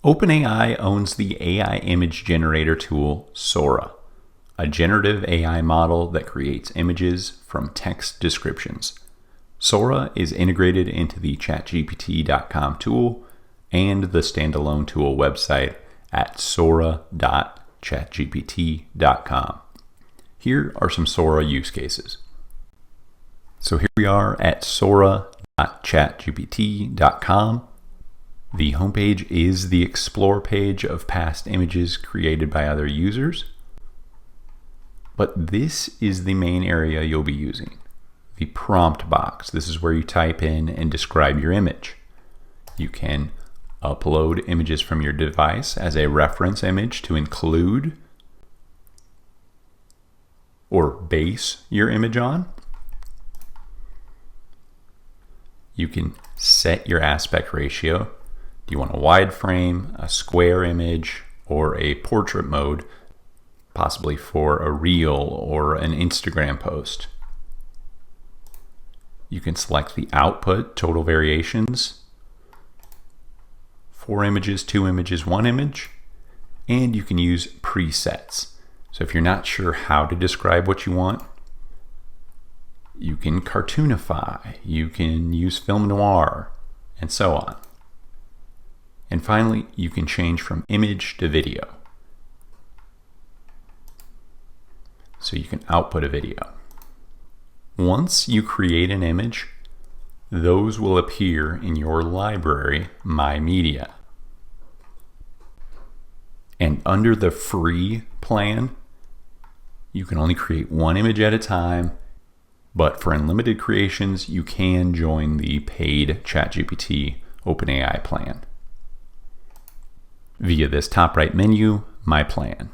OpenAI owns the AI image generator tool Sora, a generative AI model that creates images from text descriptions. Sora is integrated into the ChatGPT.com tool and the standalone tool website at sora.chatgpt.com. Here are some Sora use cases. So here we are at sora.chatgpt.com. The homepage is the Explore page of past images created by other users. But this is the main area you'll be using, the prompt box. This is where you type in and describe your image. You can upload images from your device as a reference image to include or base your image on. You can set your aspect ratio. Do you want a wide frame, a square image, or a portrait mode, possibly for a reel or an Instagram post? You can select the output, total variations, 4 images, 2 images, 1 image, and you can use presets. So if you're not sure how to describe what you want, you can cartoonify, you can use film noir, and so on. And finally, you can change from image to video. So you can output a video. Once you create an image, those will appear in your library, My Media. And under the free plan, you can only create 1 image at a time, but for unlimited creations, you can join the paid ChatGPT OpenAI plan via this top right menu, My Plan.